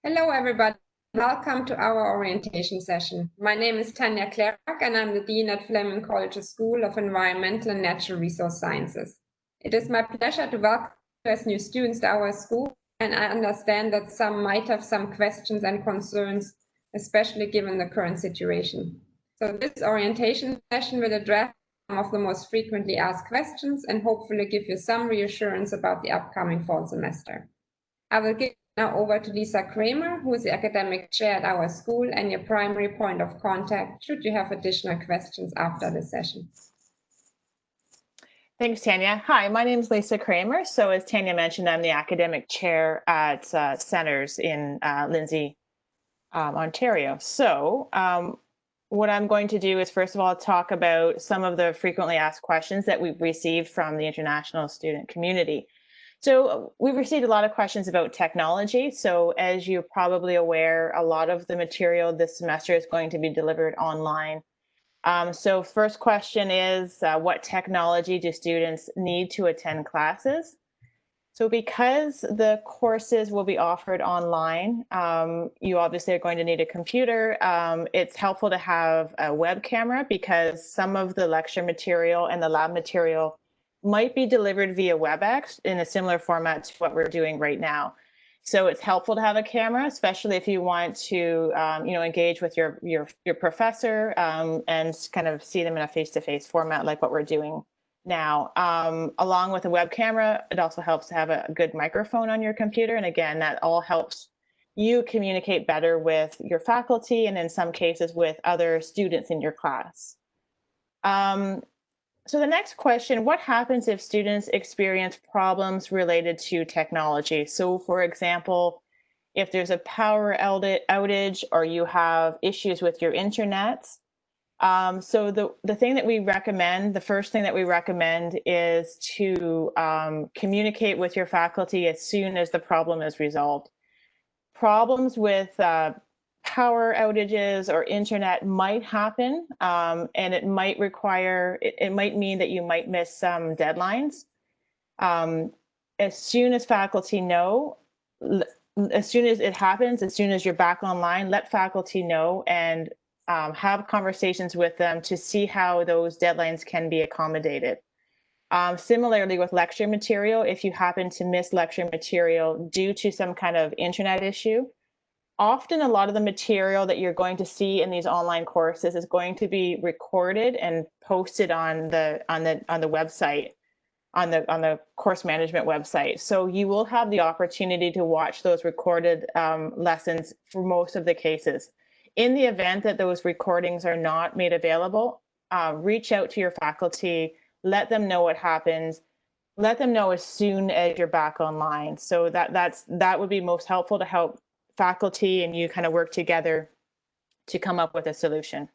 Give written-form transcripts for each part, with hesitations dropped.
Hello, everybody. Welcome to our orientation session. My name is Tanya Clark, and I'm the Dean at Fleming College School of Environmental and Natural Resource Sciences. It is my pleasure to welcome you as new students to our school, and I understand that some might have some questions and concerns, especially given the current situation. So this orientation session will address some of the most frequently asked questions and hopefully give you some reassurance about the upcoming fall semester. I will give now over to Lisa Kramer, who is the academic chair at our school and your primary point of contact should you have additional questions after the session. Thanks, Tanya. Hi, my name is Lisa Kramer. So as Tanya mentioned, I'm the academic chair at Centers in Lindsay, Ontario. So what I'm going to do is, first of all, talk about some of the frequently asked questions that we've received from the international student community. So we've received a lot of questions about technology. So as you're probably aware, a lot of the material this semester is going to be delivered online. So first question is, what technology do students need to attend classes? So because the courses will be offered online, you obviously are going to need a computer. It's helpful to have a web camera because some of the lecture material and the lab material might be delivered via WebEx in a similar format to what we're doing right now. So it's helpful to have a camera, especially if you want to, engage with your professor and kind of see them in a face-to-face format like what we're doing now. Along with a web camera, it also helps to have a good microphone on your computer. And again, that all helps you communicate better with your faculty and in some cases with other students in your class. So the next question, what happens if students experience problems related to technology? So for example, if there's a power outage or you have issues with your internet. So the thing that we recommend, the first thing that we recommend is to communicate with your faculty as soon as the problem is resolved. Problems with power outages or internet might happen, and it might require, it might mean that you might miss some deadlines. As soon as faculty know, as soon as it happens, as soon as you're back online, let faculty know and have conversations with them to see how those deadlines can be accommodated. Similarly with lecture material, if you happen to miss lecture material due to some kind of internet issue, often a lot of the material that you're going to see in these online courses is going to be recorded and posted on the website, on the course management website. So you will have the opportunity to watch those recorded lessons for most of the cases. In the event that those recordings are not made available, reach out to your faculty, let them know what happens, let them know as soon as you're back online. So that would be most helpful to help faculty and you kind of work together to come up with a solution.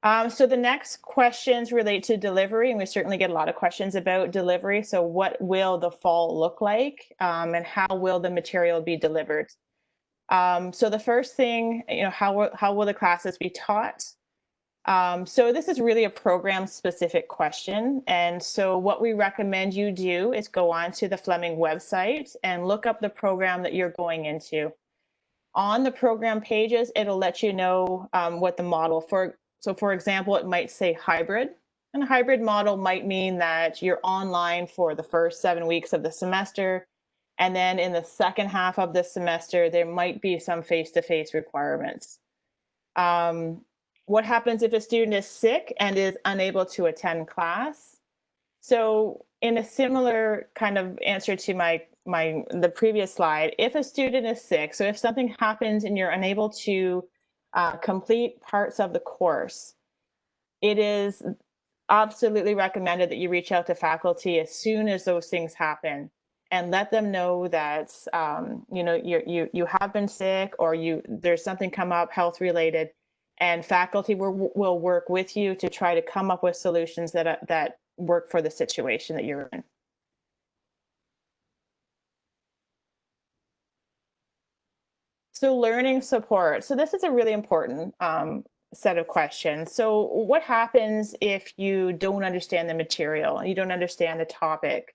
So the next questions relate to delivery, and we certainly get a lot of questions about delivery. So what will the fall look like, and how will the material be delivered? So the first thing, how will the classes be taught? So this is really a program specific question. And so what we recommend you do is go on to the Fleming website and look up the program that you're going into. On the program pages, it'll let you know what the model for. So for example, it might say hybrid. And a hybrid model might mean that you're online for the first 7 weeks of the semester. And then in the second half of the semester, there might be some face-to-face requirements. What happens if a student is sick and is unable to attend class? So in a similar kind of answer to the previous slide, if a student is sick, so if something happens and you're unable to complete parts of the course, it is absolutely recommended that you reach out to faculty as soon as those things happen and let them know that you have been sick or there's something come up health related, and faculty will work with you to try to come up with solutions that work for the situation that you're in. So learning support. So this is a really important set of questions. So what happens if you don't understand the material, you don't understand the topic?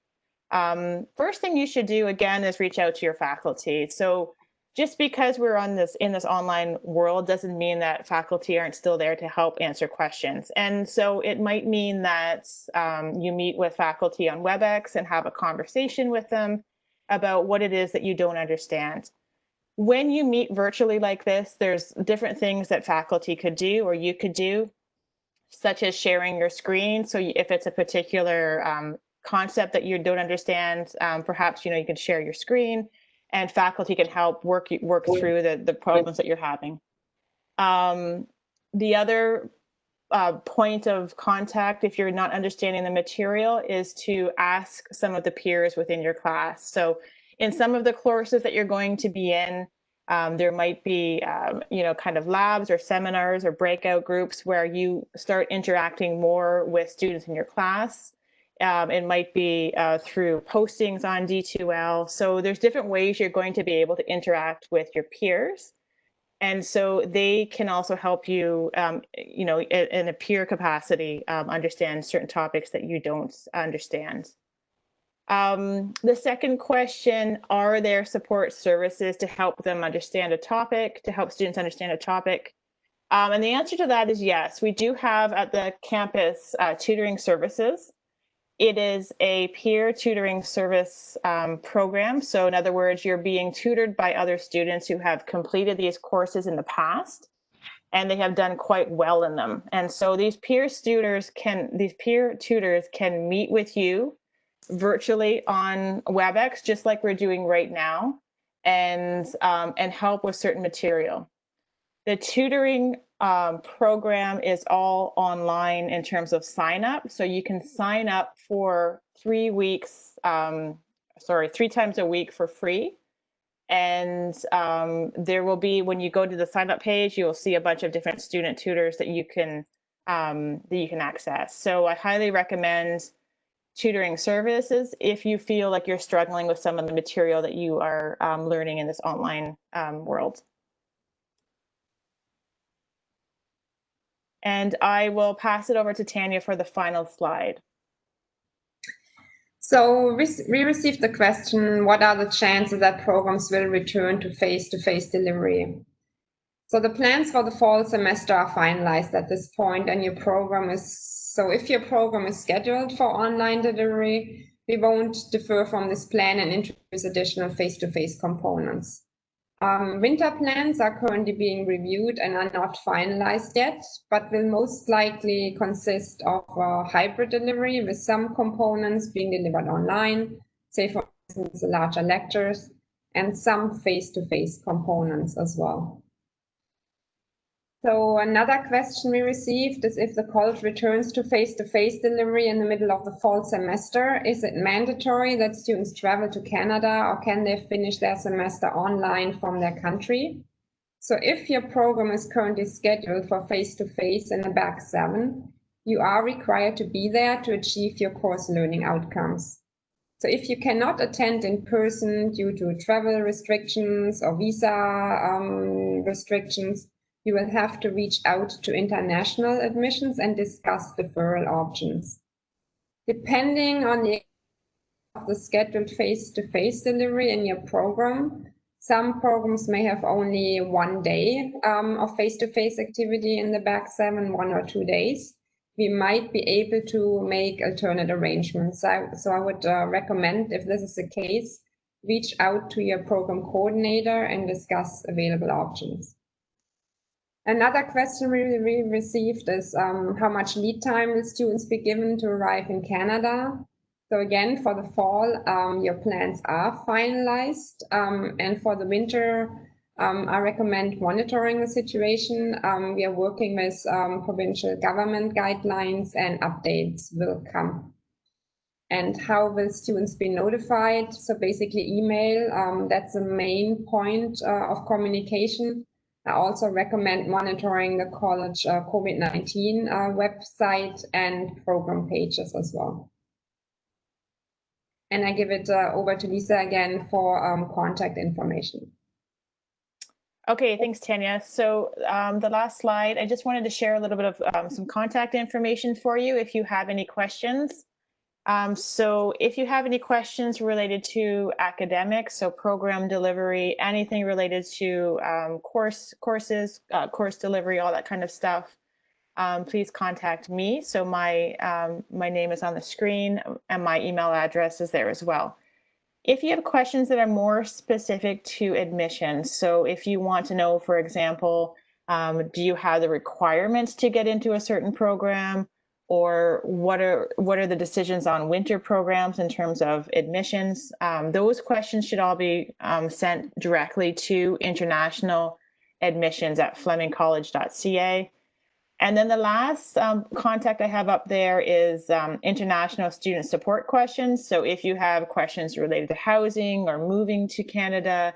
First thing you should do, again, is reach out to your faculty. So just because we're in this online world doesn't mean that faculty aren't still there to help answer questions. And so it might mean that you meet with faculty on WebEx and have a conversation with them about what it is that you don't understand. When you meet virtually like this, there's different things that faculty could do or you could do, such as sharing your screen. So if it's a particular concept that you don't understand, perhaps you can share your screen, and faculty can help work through the problems that you're having. The other point of contact, if you're not understanding the material, is to ask some of the peers within your class. So in some of the courses that you're going to be in, there might be, kind of labs or seminars or breakout groups where you start interacting more with students in your class. It might be through postings on D2L. So there's different ways you're going to be able to interact with your peers. And so they can also help you, in a peer capacity, understand certain topics that you don't understand. The second question, are there support services to help them understand a topic, to help students understand a topic? And the answer to that is yes. We do have at the campus tutoring services. It is a peer tutoring service program. So in other words, you're being tutored by other students who have completed these courses in the past, and they have done quite well in them. And so these peer tutors can meet with you virtually on WebEx, just like we're doing right now, and help with certain material. The tutoring program is all online in terms of sign up. So you can sign up for 3 weeks, 3 times a week for free. And there will be, when you go to the sign up page, you'll see a bunch of different student tutors that you can access. So I highly recommend tutoring services if you feel like you're struggling with some of the material that you are learning in this online world. And I will pass it over to Tanya for the final slide. So we received the question, what are the chances that programs will return to face-to-face delivery? So the plans for the fall semester are finalized at this point, and if your program is scheduled for online delivery, we won't defer from this plan and introduce additional face-to-face components. Winter plans are currently being reviewed and are not finalized yet, but will most likely consist of hybrid delivery with some components being delivered online, say for instance the larger lectures, and some face-to-face components as well. So another question we received is, if the college returns to face-to-face delivery in the middle of the fall semester, is it mandatory that students travel to Canada, or can they finish their semester online from their country? So if your program is currently scheduled for face-to-face in the BAC 7, you are required to be there to achieve your course learning outcomes. So if you cannot attend in person due to travel restrictions or visa restrictions, you will have to reach out to international admissions and discuss deferral options. Depending on the scheduled face-to-face delivery in your program, some programs may have only 1 day of face-to-face activity in the BAC 7, 1 or 2 days. We might be able to make alternate arrangements. So I would recommend, if this is the case, reach out to your program coordinator and discuss available options. Another question we received is how much lead time will students be given to arrive in Canada? So again, for the fall, your plans are finalized, and for the winter, I recommend monitoring the situation. We are working with provincial government guidelines, and updates will come. And how will students be notified? So basically email, that's the main point of communication. I also recommend monitoring the college COVID-19 website and program pages as well. And I give it over to Lisa again for contact information. Okay, thanks, Tanya. So the last slide, I just wanted to share a little bit of some contact information for you if you have any questions. So if you have any questions related to academics, so program delivery, anything related to course delivery, all that kind of stuff, please contact me. So my name is on the screen and my email address is there as well. If you have questions that are more specific to admissions, so if you want to know, for example, do you have the requirements to get into a certain program, or what are the decisions on winter programs in terms of admissions? Those questions should all be sent directly to international admissions at flemingcollege.ca. And then the last contact I have up there is international student support questions. So if you have questions related to housing or moving to Canada,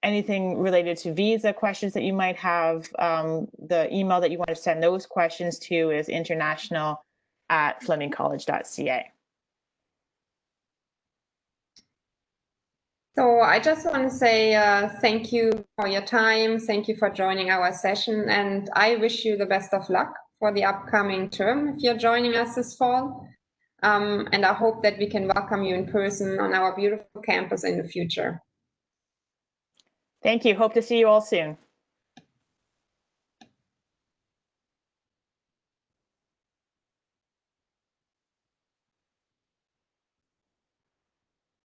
anything related to visa questions that you might have, the email that you want to send those questions to is international@flemingcollege.ca. So I just want to say thank you for your time. Thank you for joining our session. And I wish you the best of luck for the upcoming term if you're joining us this fall. And I hope that we can welcome you in person on our beautiful campus in the future. Thank you. Hope to see you all soon.